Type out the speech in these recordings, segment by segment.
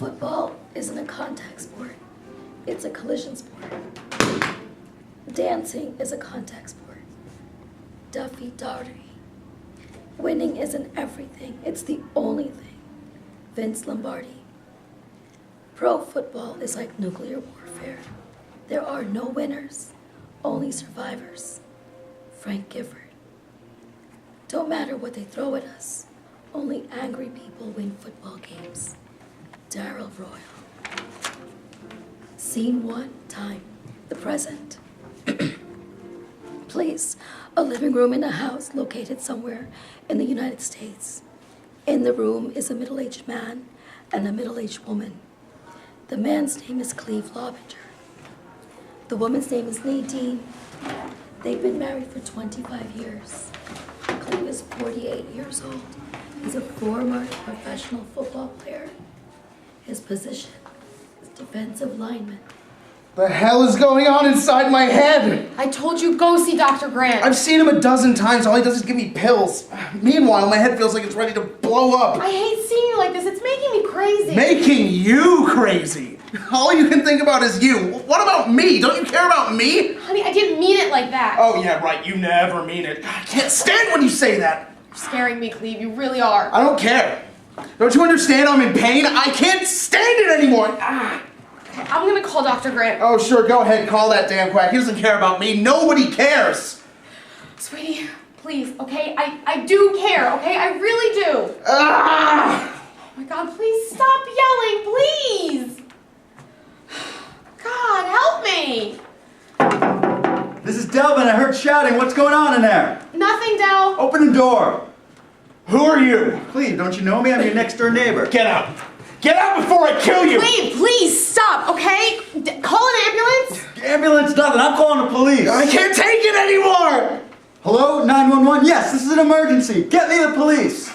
Football isn't a contact sport. It's a collision sport. Dancing is a contact sport. Duffy-Daugherty. Winning isn't everything. It's the only thing. Vince Lombardi. Pro football is like nuclear warfare. There are no winners, only survivors. Frank Gifford. Don't matter what they throw at us. Only angry people win football games. Darrell Royal. Scene 1, time, the present. Place, a living room in a house located somewhere in the United States. In the room is a middle-aged man and a middle-aged woman. The man's name is Cleve Laubinger. The woman's name is Nadine. They've been married for 25 years. Cleve is 48 years old. He's a former professional football player. His position is defensive lineman. The hell is going on inside my head? I told you, go see Dr. Grant. I've seen him a dozen times. All he does is give me pills. Meanwhile, my head feels like it's ready to blow up. I hate seeing you like this. It's making me crazy. Making you crazy? All you can think about is you. What about me? Don't you care about me? Honey, I didn't mean it like that. Oh, yeah, right. You never mean it. I can't stand when you say that. You're scaring me, Cleve. You really are. I don't care. Don't you understand I'm in pain? I can't stand it anymore. Ah. I'm gonna call Dr. Grant. Oh, sure, go ahead, call that damn quack. He doesn't care about me. Nobody cares. Sweetie, please, okay? I do care, okay? I really do. Ah! Oh my God, please stop yelling, please. God, help me. This is Delvin. I heard shouting. What's going on in there? Nothing, Del. Open the door. Who are you? Cleve, don't you know me? I'm your next door neighbor. Get out. Get out before I kill you. Cleve, please stop, okay? Call an ambulance. Ambulance, nothing. I'm calling the police. I can't take it anymore. Hello, 911? Yes, this is an emergency. Get me the police.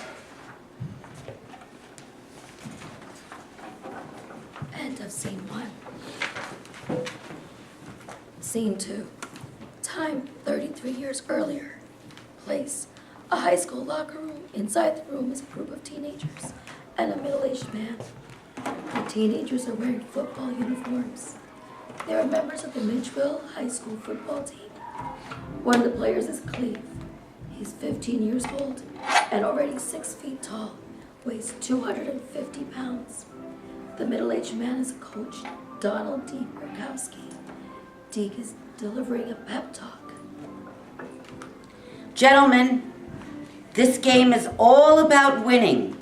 End of scene 1. Scene 2. Time, 33 years earlier. Place, a high school locker room. Inside the room is a group of teenagers and a middle-aged man. The teenagers are wearing football uniforms. They are members of the Midgeville High School football team. One of the players is Cleve. He's 15 years old and already 6 feet tall, weighs 250 pounds. The middle-aged man is a coach, Donald D. Burkowski. Deke is delivering a pep talk. Gentlemen, this game is all about winning.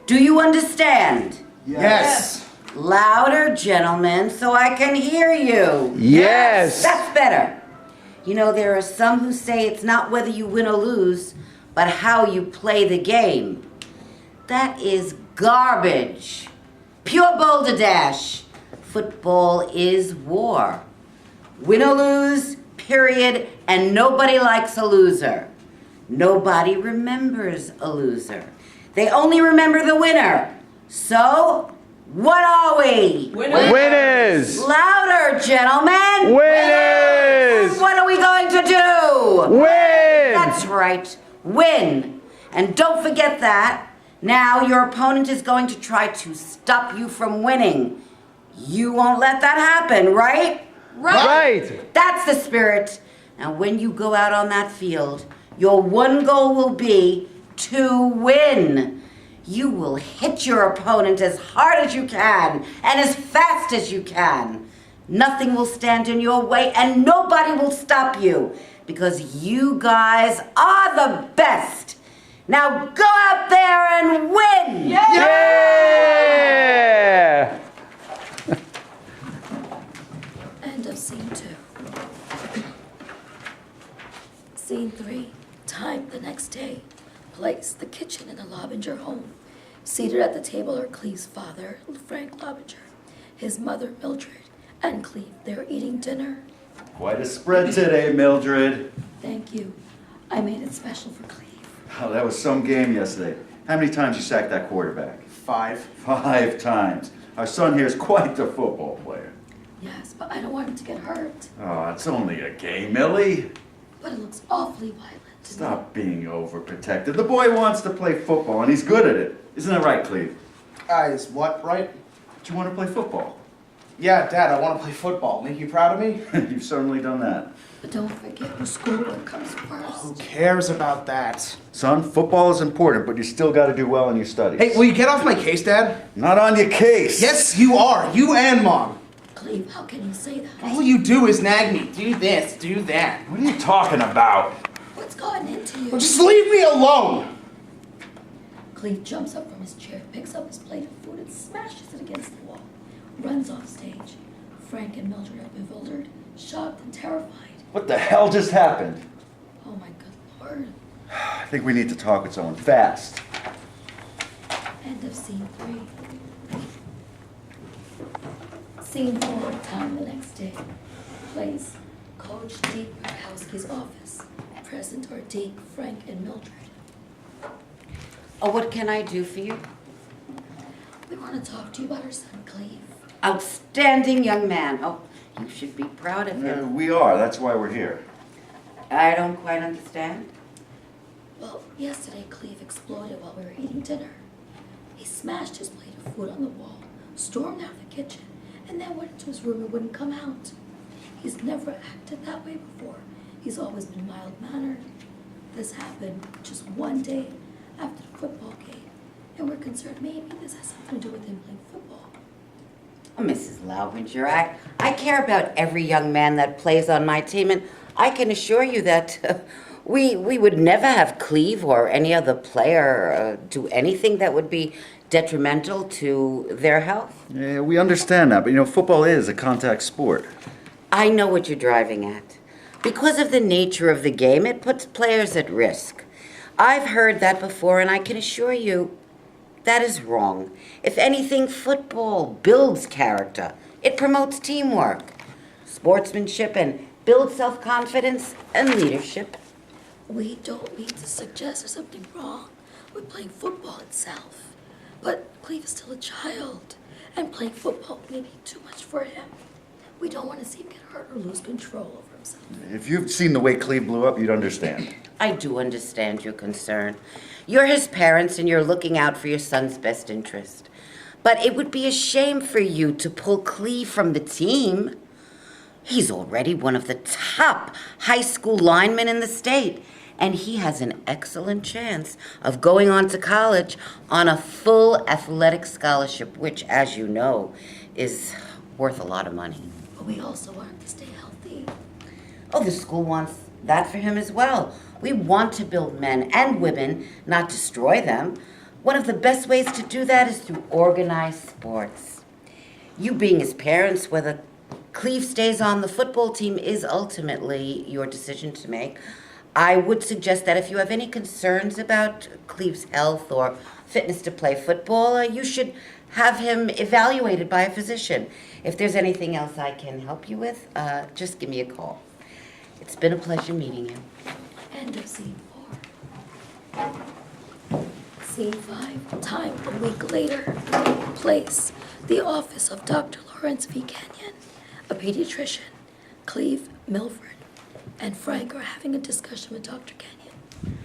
Do you understand? Yes. Louder, gentlemen, so I can hear you. Yes. That's better. You know, there are some who say it's not whether you win or lose, but how you play the game. That is garbage. Pure balderdash. Football is war. Win or lose, period, and nobody likes a loser. Nobody remembers a loser. They only remember the winner. So, what are we? Winners! Louder, gentlemen! Winners! What are we going to do? Win! That's right, win. And don't forget that. Now your opponent is going to try to stop you from winning. You won't let that happen, right? Right! That's the spirit. Now when you go out on that field, your one goal will be to win. You will hit your opponent as hard as you can and as fast as you can. Nothing will stand in your way and nobody will stop you because you guys are the best. Now go out there and win! Yeah! End of scene 2. Scene 3. Time, the next day. Place, the kitchen in the Laubinger home. Seated at the table are Cleve's father, Frank Laubinger, his mother, Mildred, and Cleve. They're eating dinner. Quite a spread today, Mildred. Thank you. I made it special for Cleve. Oh, that was some game yesterday. How many times you sacked that quarterback? 5. 5 times. Our son here is quite the football player. Yes, but I don't want him to get hurt. Oh, it's only a game, Millie. But it looks awfully violent. Stop being overprotective. The boy wants to play football, and he's good at it. Isn't that right, Cleve? Is what, right? Do you want to play football? Yeah, Dad, I want to play football. Make you proud of me? You've certainly done that. But don't forget your schoolwork comes Who first. cares about that? Son, football is important, but you still got to do well in your studies. Hey, will you get off my case, Dad? Not on your case. Yes, you are. You and Mom. Cleve, how can you say that? All you do is nag me. Do this, do that. What are you talking about? What's gotten into you? Well, just leave me alone. Cleve jumps up from his chair, picks up his plate of food, and smashes it against the wall. Runs off stage. Frank and Mildred are bewildered, shocked, and terrified. What the hell just happened? Oh my good Lord. I think we need to talk with someone fast. End of scene 3. Scene 4, time the next day. Place, Coach Deke Rakowski's office. Present are Deke, Frank, and Mildred. Oh, what can I do for you? We want to talk to you about our son, Cleve. Outstanding young man. Oh, you should be proud of him. We are. That's why we're here. I don't quite understand. Well, yesterday Cleve exploded while we were eating dinner. He smashed his plate of food on the wall, stormed out of the kitchen, and then went into his room and wouldn't come out. He's never acted that way before. He's always been mild-mannered. This happened just one day after the football game, and we're concerned maybe this has something to do with him playing football. Oh, Mrs. Laubinger, I care about every young man that plays on my team, and I can assure you that we would never have Cleve or any other player do anything that would be detrimental to their health. Yeah, we understand that, but football is a contact sport. I know what you're driving at. Because of the nature of the game, it puts players at risk. I've heard that before, and I can assure you that is wrong. If anything, football builds character. It promotes teamwork, sportsmanship, and builds self-confidence and leadership. We don't mean to suggest there's something wrong with playing football itself, but Cleve is still a child, and playing football may be too much for him. We don't want to see him get hurt or lose control over himself. If you've seen the way Cleve blew up, you'd understand. I do understand your concern. You're his parents and you're looking out for your son's best interest. But it would be a shame for you to pull Cleve from the team. He's already one of the top high school linemen in the state, and he has an excellent chance of going on to college on a full athletic scholarship, which, as you know, is worth a lot of money. But we also want him to stay healthy. Oh, the school wants that for him as well. We want to build men and women, not destroy them. One of the best ways to do that is through organized sports. You being his parents, whether Cleve stays on the football team is ultimately your decision to make. I would suggest that if you have any concerns about Cleve's health or fitness to play football, you should have him evaluated by a physician. If there's anything else I can help you with, just give me a call. It's been a pleasure meeting you. End of scene 4. Scene 5, time a week later. Place, the office of Dr. Lawrence V. Kenyon, a pediatrician. Cleve, Milford, and Frank are having a discussion with Dr. Kenyon.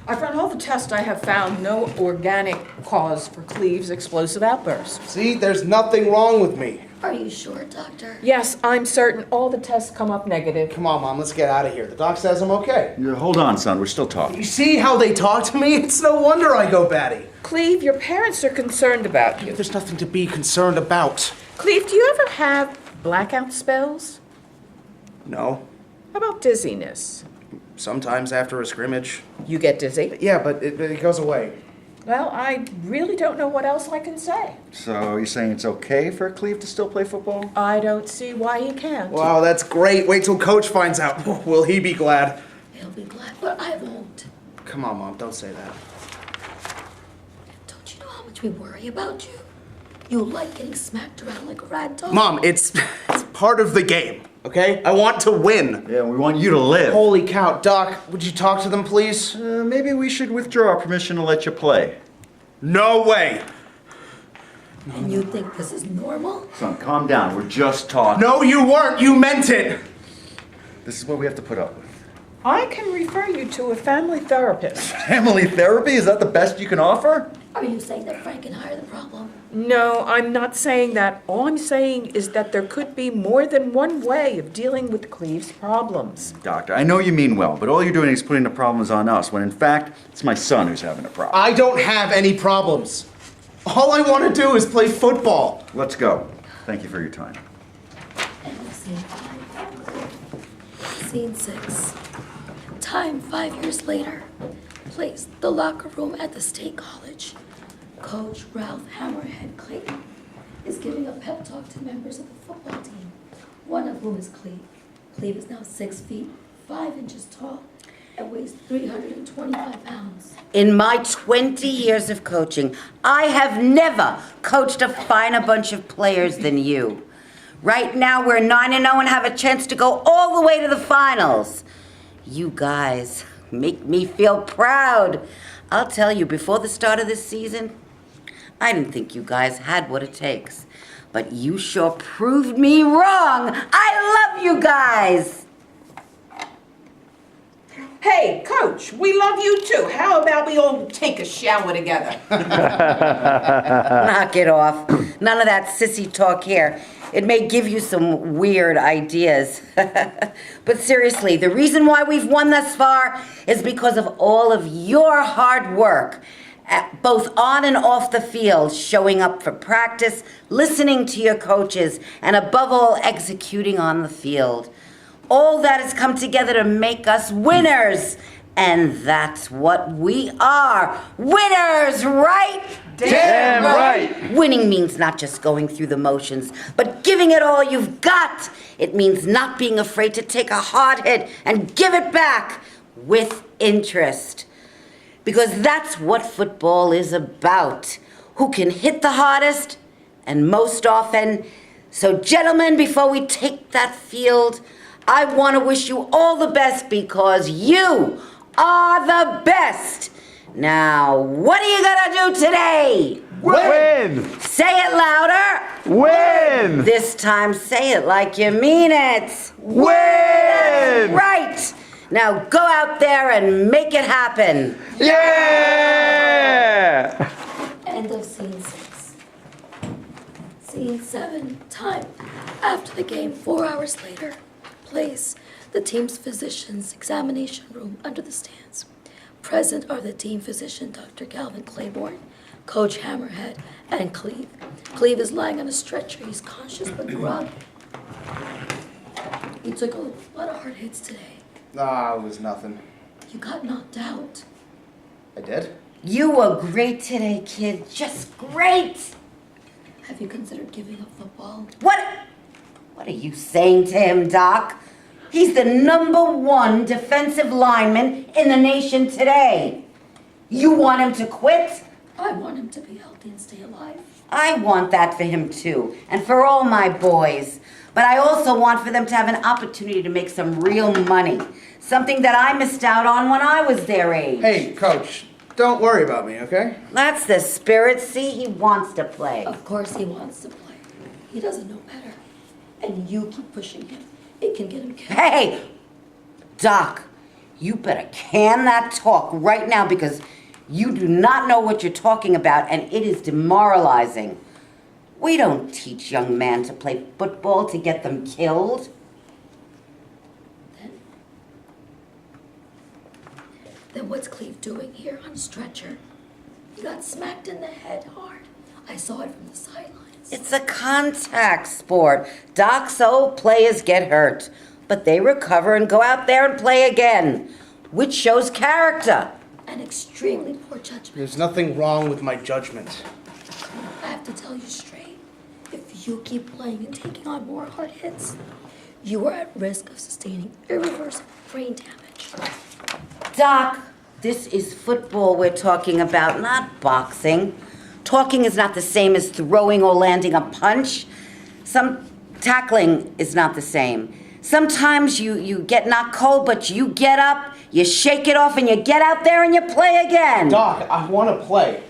I've run all the tests. I have found no organic cause for Cleve's explosive outburst. See, there's nothing wrong with me. Are you sure, Doctor? Yes, I'm certain all the tests come up negative. Come on, Mom, let's get out of here. The doc says I'm okay. Yeah, hold on, son. We're still talking. You see how they talk to me? It's no wonder I go batty. Cleve, your parents are concerned about you. There's nothing to be concerned about. Cleve, do you ever have blackout spells? No. How about dizziness? Sometimes after a scrimmage. You get dizzy? Yeah, but it goes away. Well, I really don't know what else I can say. So you're saying it's okay for Cleve to still play football? I don't see why he can't. Wow, that's great. Wait till Coach finds out. Will he be glad? He'll be glad, but I won't. Come on, Mom, don't say that. Don't you know how much we worry about you? You like getting smacked around like a rag doll. Mom, it's part of the game, okay? I want to win. Yeah, we want you to live. Holy cow, Doc, would you talk to them, please? Maybe we should withdraw our permission to let you play. No way. And you think this is normal? Son, calm down. We're just talking. No, you weren't. You meant it. This is what we have to put up with. I can refer you to a family therapist. Family therapy? Is that the best you can offer? Are you saying that Frank and I are the problem? No, I'm not saying that. All I'm saying is that there could be more than one way of dealing with Cleve's problems. Doctor, I know you mean well, but all you're doing is putting the problems on us, when in fact, it's my son who's having a problem. I don't have any problems. All I want to do is play football. Let's go. Thank you for your time. End of scene 5. Scene 6. Time 5 years later. Place, the locker room at the State College. Coach Ralph Hammerhead Clayton is giving a pep talk to members of the football team, one of whom is Cleve. Cleve is now 6 feet, 5 inches tall and weighs 325 pounds. In my 20 years of coaching, I have never coached a finer bunch of players than you. Right now, we're 9-0 and have a chance to go all the way to the finals. You guys make me feel proud. I'll tell you, before the start of this season, I didn't think you guys had what it takes. But you sure proved me wrong. I love you guys. Hey, Coach, we love you too. How about we all take a shower together? Knock it off. None of that sissy talk here. It may give you some weird ideas. But seriously, the reason why we've won thus far is because of all of your hard work, both on and off the field, showing up for practice, listening to your coaches, and above all, executing on the field. All that has come together to make us winners. And that's what we are. Winners, right? Damn right. Winning means not just going through the motions, but giving it all you've got. It means not being afraid to take a hard hit and give it back with interest. Because that's what football is about. Who can hit the hardest and most often. So gentlemen, before we take that field, I want to wish you all the best because you are the best. Now, what are you gonna do today? Win! Say it louder. Win! This time, say it like you mean it. Win! Right. Now go out there and make it happen. Yeah! End of scene 6. Scene 7. Time. After the game, 4 hours later. Place. The team's physician's examination room under the stands. Present are the team physician, Dr. Calvin Claiborne, Coach Hammerhead, and Cleve. Cleve is lying on a stretcher. He's conscious but groggy. You took a lot of hard hits today. Nah, it was nothing. You got knocked out. I did? You were great today, kid. Just great. Have you considered giving up football? What are you saying to him, Doc? He's the #1 defensive lineman in the nation today. You want him to quit? I want him to be healthy and stay alive. I want that for him too, and for all my boys. But I also want for them to have an opportunity to make some real money. Something that I missed out on when I was their age. Hey, Coach, don't worry about me, okay? That's the spirit. See, he wants to play. Of course he wants to play. He doesn't know better. And you keep pushing him. It can get him killed. Hey, Doc, you better can that talk right now because you do not know what you're talking about and it is demoralizing. We don't teach young men to play football to get them killed. Then what's Cleve doing here on a stretcher? He got smacked in the head hard. I saw it from the sidelines. It's a contact sport. Doc, so players get hurt, but they recover and go out there and play again, which shows character. An extremely poor judgment. There's nothing wrong with my judgment. I have to tell you straight. If you keep playing and taking on more hard hits, you are at risk of sustaining irreversible brain damage. Doc, this is football we're talking about, not boxing. Talking is not the same as throwing or landing a punch. Tackling is not the same. Sometimes you get knocked cold, but you get up, you shake it off, and you get out there and you play again. Doc, I want to play.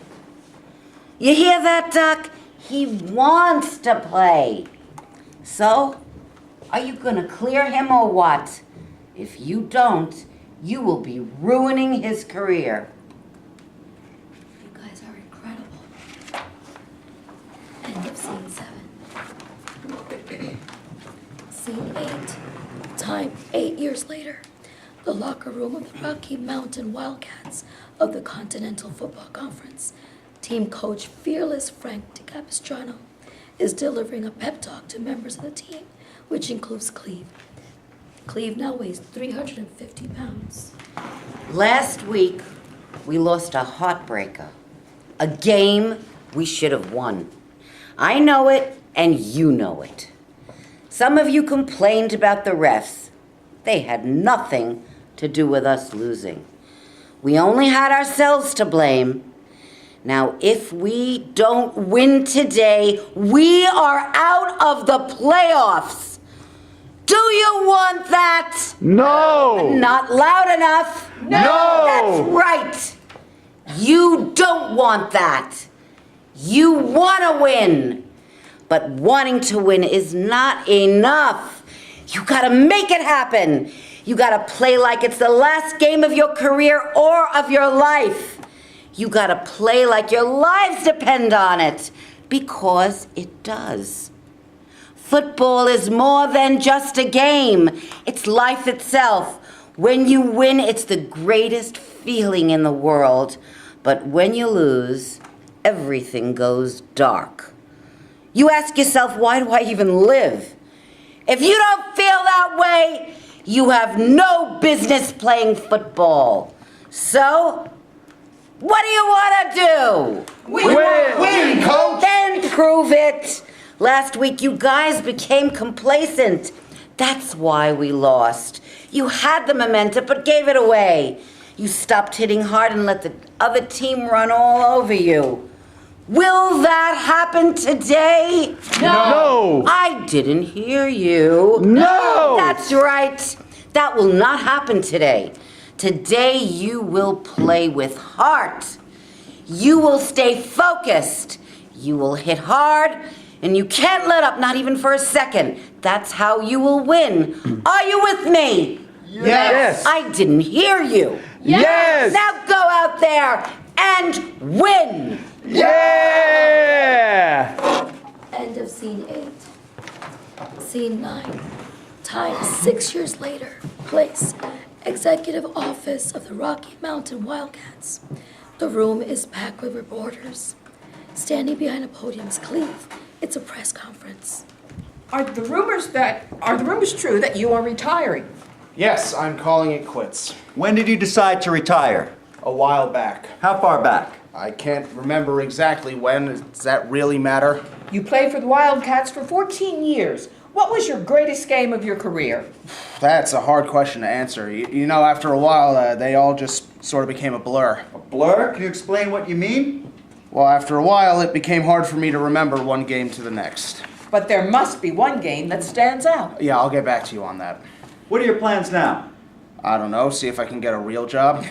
You hear that, Doc? He wants to play. So, are you gonna clear him or what? If you don't, you will be ruining his career. You guys are incredible. scene 8. Time 8 years later. The locker room of the Rocky Mountain Wildcats of the Continental Football Conference. Team coach Fearless Frank DeCapistrano is delivering a pep talk to members of the team, which includes Cleve. Cleve now weighs 350 pounds. Last week, we lost a heartbreaker. A game we should have won. I know it, and you know it. Some of you complained about the refs. They had nothing to do with us losing. We only had ourselves to blame. Now, if we don't win today, we are out of the playoffs. Do you want that? No! Not loud enough. No! That's right. You don't want that. You want to win. But wanting to win is not enough. You gotta make it happen. You gotta play like it's the last game of your career or of your life. You gotta play like your lives depend on it, because it does. Football is more than just a game. It's life itself. When you win, it's the greatest feeling in the world. But when you lose, everything goes dark. You ask yourself, why do I even live? If you don't feel that way, you have no business playing football. So, what do you want to do? Win, coach! Then prove it. Last week, you guys became complacent. That's why we lost. You had the momentum, but gave it away. You stopped hitting hard and let the other team run all over you. Will that happen today? No! I didn't hear you. No! That's right. That will not happen today. Today you will play with heart. You will stay focused. You will hit hard, and you can't let up, not even for a second. That's how you will win. Are you with me? Yes! I didn't hear you. Yes! Now go out there and win. Yeah! End of scene 8. Scene 9. Time 6 years later. Place. Executive Office of the Rocky Mountain Wildcats. The room is packed with reporters. Standing behind a podium is Cleve. It's a press conference. Are the rumors true that you are retiring? Yes, I'm calling it quits. When did you decide to retire? A while back. How far back? I can't remember exactly when. Does that really matter? You played for the Wildcats for 14 years. What was your greatest game of your career? That's a hard question to answer. You know, after a while, they all just sort of became a blur. A blur? Can you explain what you mean? Well, after a while, it became hard for me to remember one game to the next. But there must be one game that stands out. Yeah, I'll get back to you on that. What are your plans now? I don't know, see if I can get a real job.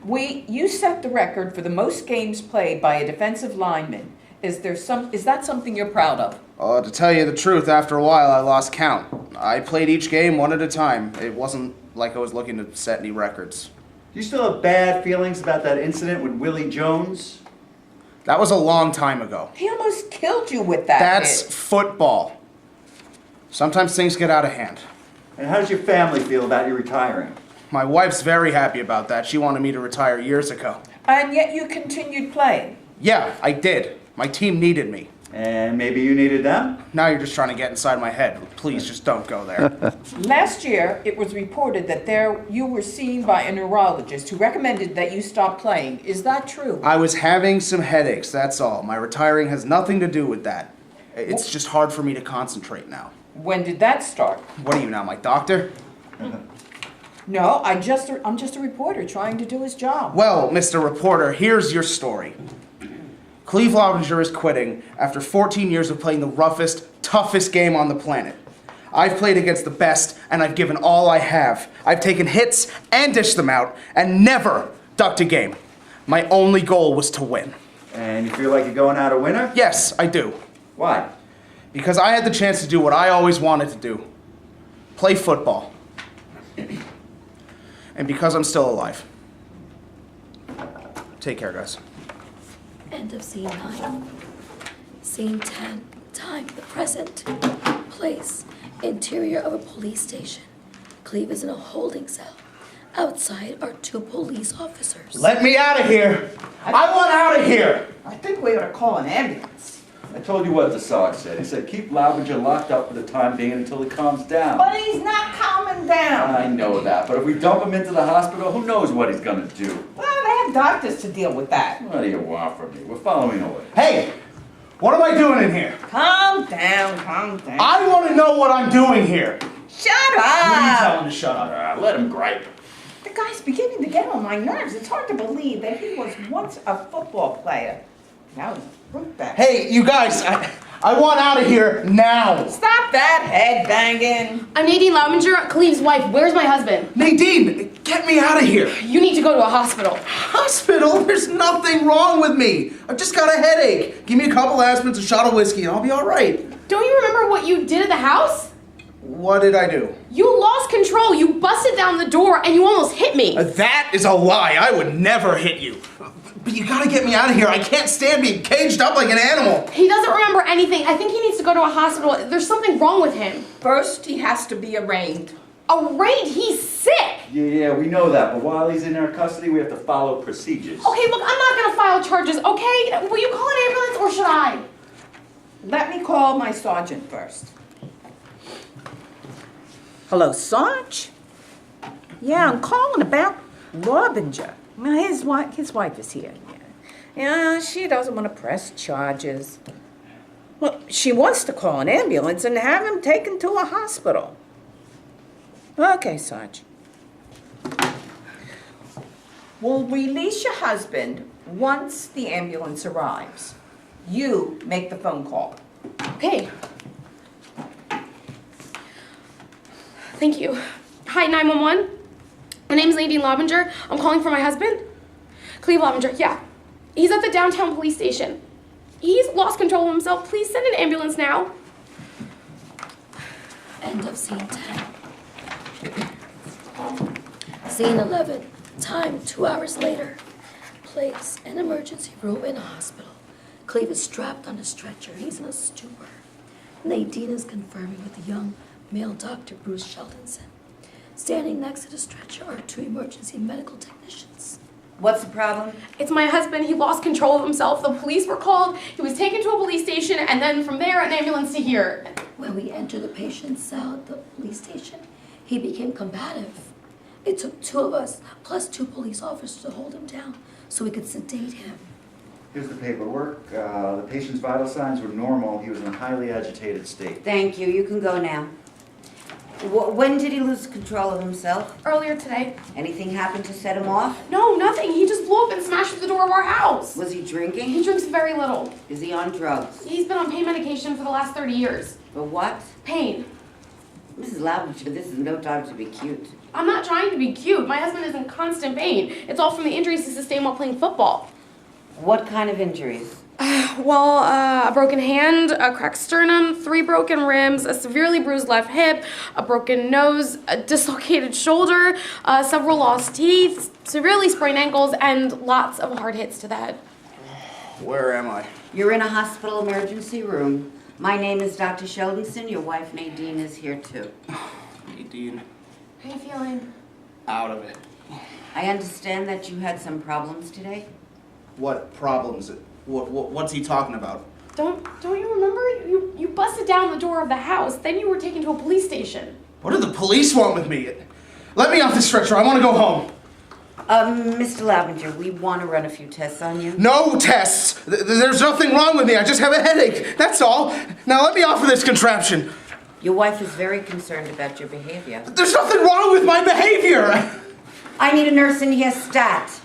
You set the record for the most games played by a defensive lineman. Is that something you're proud of? To tell you the truth, after a while I lost count. I played each game one at a time. It wasn't like I was looking to set any records. Do you still have bad feelings about that incident with Willie Jones? That was a long time ago. He almost killed you with that That's hit. football. Sometimes things get out of hand. And how does your family feel about you retiring? My wife's very happy about that. She wanted me to retire years ago. And yet you continued playing. Yeah, I did. My team needed me. And maybe you needed them? Now you're just trying to get inside my head. Please, just don't go there. Last year, it was reported that you were seen by a neurologist who recommended that you stop playing. Is that true? I was having some headaches, that's all. My retiring has nothing to do with that. It's just hard for me to concentrate now. When did that start? What are you now, my doctor? No, I'm just a reporter trying to do his job. Well, Mr. Reporter, here's your story. Cleve Laubinger is quitting after 14 years of playing the roughest, toughest game on the planet. I've played against the best, and I've given all I have. I've taken hits and dished them out, and never ducked a game. My only goal was to win. And you feel like you're going out a winner? Yes, I do. Why? Because I had the chance to do what I always wanted to do. Play football. And because I'm still alive. Take care, guys. End of scene 9. Scene 10. Time, the present. Place. Interior of a police station. Cleve is in a holding cell. Outside are 2 police officers. Let me out of here! I want out of here! I think we ought to call an ambulance. I told you what the Sarge said. He said keep Laubinger locked up for the time being until he calms down. But he's not calming down. I know that, but if we dump him into the hospital, who knows what he's gonna do? Well, they have doctors to deal with that. What do you want from me? We're following orders. Hey! What am I doing in here? Calm down, calm down. I want to know what I'm doing here! Shut Who are you up! telling to shut up? Let him gripe. The guy's beginning to get on my nerves. It's hard to believe that he was once a football player. Now he's a fruit bag. Hey, you guys, I want out of here now! Stop that head banging. I'm Nadine Laubinger, Cleve's wife. Where's my husband? Nadine, get me out of here! You need to go to a hospital. Hospital? There's nothing wrong with me! I've just got a headache. Give me a couple aspirins, a shot of whiskey, and I'll be alright. Don't you remember what you did at the house? What did I do? You lost control. You busted down the door and you almost hit me. That is a lie. I would never hit you. But you gotta get me out of here. I can't stand being caged up like an animal. He doesn't remember anything. I think he needs to go to a hospital. There's something wrong with him. First, he has to be arraigned. Arraigned? He's sick. Yeah, we know that, but while he's in our custody, we have to follow procedures. Okay, look, I'm not gonna file charges, okay? Will you call an ambulance or should I? Let me call my sergeant first. Hello, Sarge? Yeah, I'm calling about Laubinger. Well, his wife is here. Yeah, she doesn't want to press charges. Well, she wants to call an ambulance and have him taken to a hospital. Okay, Sarge. We'll release your husband once the ambulance arrives. You make the phone call. Okay. Thank you. Hi, 911. My name's Nadine Laubinger. I'm calling for my husband. Cleve Laubinger, yeah. He's at the downtown police station. He's lost control of himself. Please send an ambulance now. End of scene 10. Scene 11. Time 2 hours later. Place an emergency room in a hospital. Cleve is strapped on a stretcher. He's in a stupor. Nadine is confirming with the young male doctor, Bruce Sheldonson. Standing next to the stretcher are 2 emergency medical technicians. What's the problem? It's my husband. He lost control of himself. The police were called. He was taken to a police station, and then from there, an ambulance to here. When we entered the patient's cell at the police station, he became combative. It took 2 of us, plus 2 police officers to hold him down so we could sedate him. Here's the paperwork. The patient's vital signs were normal. He was in a highly agitated state. Thank you. You can go now. When did he lose control of himself? Earlier today. Anything happen to set him off? No, nothing. He just blew up and smashed through the door of our house. Was he He drinking? drinks very little. Is he on drugs? He's been on pain medication for the last 30 years. For what? Pain. Mrs. Laubinger, this is no time to be cute. I'm not trying to be cute. My husband is in constant pain. It's all from the injuries he sustained while playing football. What kind of injuries? Well, a broken hand, a cracked sternum, 3 broken ribs, a severely bruised left hip, a broken nose, a dislocated shoulder, several lost teeth, severely sprained ankles, and lots of hard hits to the head. Where am I? You're in a hospital emergency room. My name is Dr. Sheldonson. Your wife Nadine is here too. Nadine, How are you feeling? out of it. I understand that you had some problems today. What problems? What's he talking about? Don't you remember? You busted down the door of the house, then you were taken to a police station. What do the police want with me? Let me off the stretcher. I want to go home. Mr. Laubinger, we want to run a few tests on you. No tests. There's nothing wrong with me. I just have a headache. That's all. Now let me off of this contraption. Your wife is very concerned about your behavior. There's nothing wrong with my behavior. I need a nurse in here stat.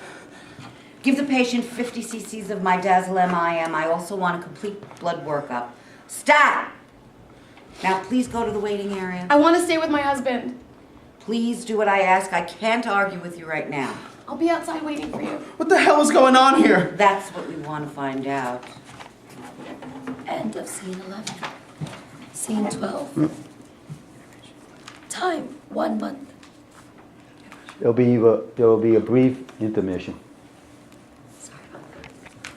Give the patient 50 cc's of my Dazzle MIM. I also want a complete blood workup. Stat! Now please go to the waiting area. I want to stay with my husband. Please do what I ask. I can't argue with you right now. I'll be outside waiting for you. What the hell is going on here? That's what we want to find out. End of scene 11. Scene 12. Time 1 month. There will be a brief intermission.